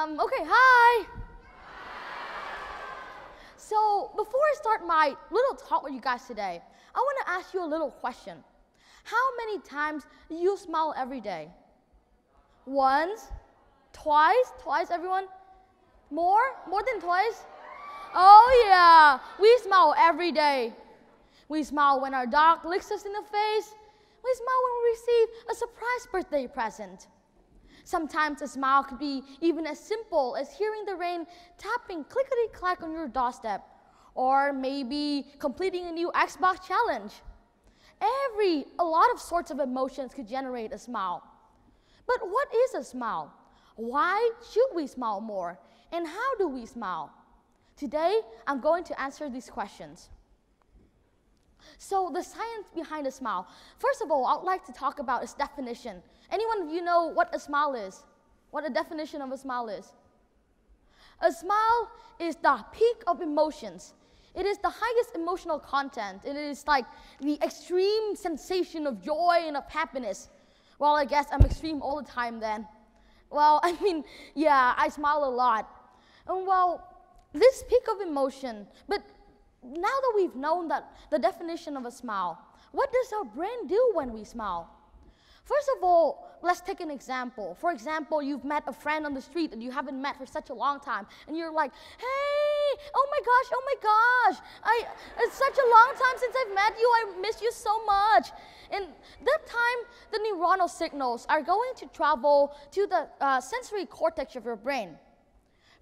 Okay, hi. So before I start my little talk with you guys today, I want to ask you a little question. How many times do you smile every day? Once? Twice? Twice, everyone? More? More than twice? Oh yeah, we smile every day. We smile when our dog licks us in the face. We smile when we receive a surprise birthday present. Sometimes a smile could be even as simple as hearing the rain tapping clickety-clack on your doorstep, or maybe completing a new Xbox challenge. A lot of sorts of emotions could generate a smile. But what is a smile? Why should we smile more? And how do we smile? Today, I'm going to answer these questions. So the science behind a smile. First of all, I would like to talk about its definition. Anyone of you know what a smile is? What a definition of a smile is? A smile is the peak of emotions. It is the highest emotional content. It is like the extreme sensation of joy and of happiness. Well, I guess I'm extreme all the time then. Well, I mean, yeah, I smile a lot. And well, this peak of emotion, but now that we've known that the definition of a smile, what does our brain do when we smile? First of all, let's take an example. For example, you've met a friend on the street that you haven't met for such a long time, and you're like, hey, oh my gosh, it's such a long time since I've met you, I miss you so much. And that time, the neuronal signals are going to travel to the sensory cortex of your brain.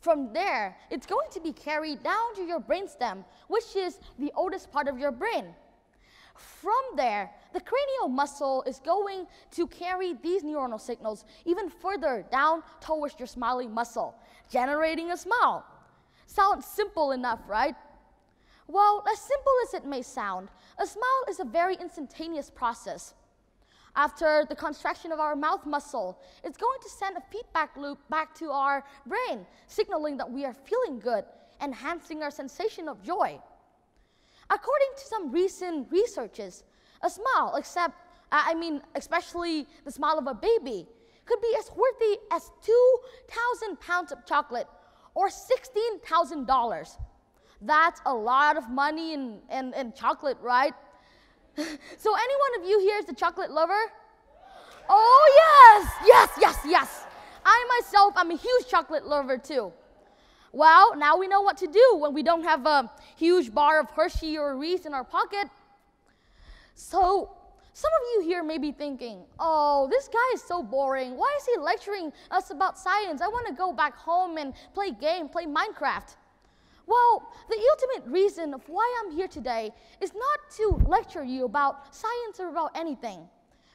From there, it's going to be carried down to your brainstem, which is the oldest part of your brain. From there, the cranial muscle is going to carry these neuronal signals even further down towards your smiling muscle, generating a smile. Sounds simple enough, right? Well, as simple as it may sound, a smile is a very instantaneous process. After the contraction of our mouth muscle, it's going to send a feedback loop back to our brain, signaling that we are feeling good, enhancing our sensation of joy. According to some recent researches, a smile, especially the smile of a baby, could be as worthy as 2,000 pounds of chocolate or $16,000. That's a lot of money in chocolate, right? So any one of you here is a chocolate lover? Oh yes. I myself, I'm a huge chocolate lover too. Well, now we know what to do when we don't have a huge bar of Hershey or Reese in our pocket. So, some of you here may be thinking, oh, this guy is so boring. Why is he lecturing us about science? I want to go back home and play Minecraft. Well, the ultimate reason of why I'm here today is not to lecture you about science or about anything,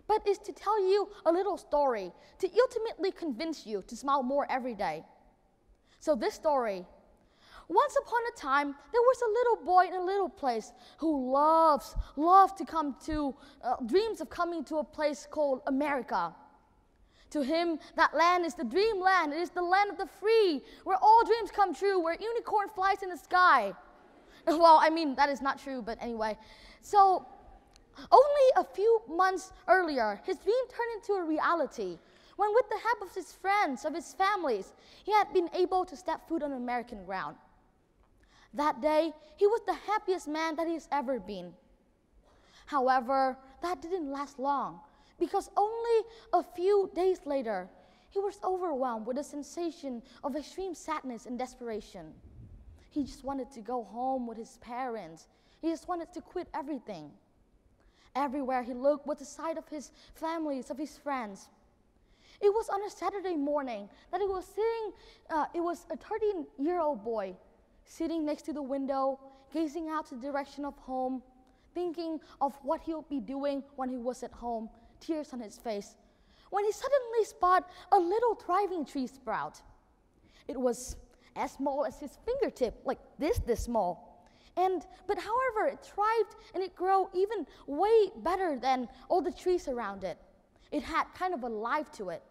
but is to tell you a little story to ultimately convince you to smile more every day. So this story, once upon a time, there was a little boy in a little place who loved to come to, dreams of coming to a place called America. To him, that land is the dreamland. It is the land of the free, where all dreams come true, where unicorn flies in the sky. Well, I mean, that is not true, but anyway. So, only a few months earlier, his dream turned into a reality, when with the help of his friends, of his families, he had been able to step foot on American ground. That day, he was the happiest man that he's ever been. However, that didn't last long, because only a few days later, he was overwhelmed with a sensation of extreme sadness and desperation. He just wanted to go home with his parents. He just wanted to quit everything. Everywhere he looked was the sight of his families, of his friends. It was on a Saturday morning that it was a 13-year-old boy sitting next to the window, gazing out to the direction of home, thinking of what he'll be doing when he was at home, tears on his face, when he suddenly spotted a little thriving tree sprout. It was as small as his fingertip, like this small. But however, it thrived and it grew even way better than all the trees around it. It had kind of a life to it.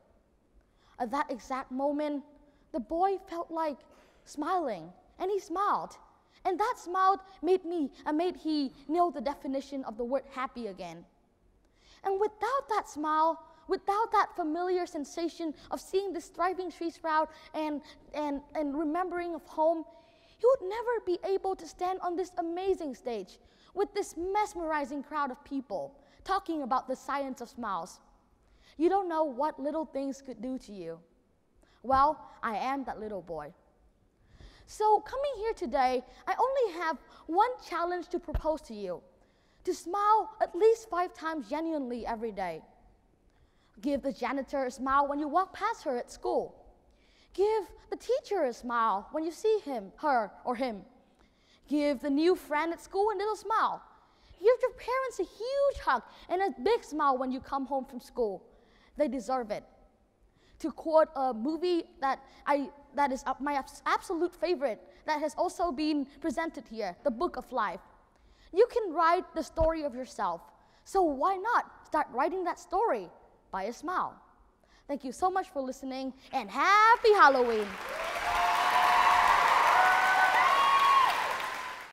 At that exact moment, the boy felt like smiling, and he smiled. And that smile made he know the definition of the word happy again. And without that smile, without that familiar sensation of seeing this thriving tree sprout and remembering of home, you would never be able to stand on this amazing stage with this mesmerizing crowd of people talking about the science of smiles. You don't know what little things could do to you. Well, I am that little boy. So coming here today, I only have one challenge to propose to you: to smile at least 5 times genuinely every day. Give the janitor a smile when you walk past her at school. Give the teacher a smile when you see him, her, or him. Give the new friend at school a little smile. Give your parents a huge hug and a big smile when you come home from school. They deserve it. To quote a movie that is my absolute favorite, that has also been presented here, The Book of Life. You can write the story of yourself, so why not start writing that story by a smile? Thank you so much for listening, and happy Halloween!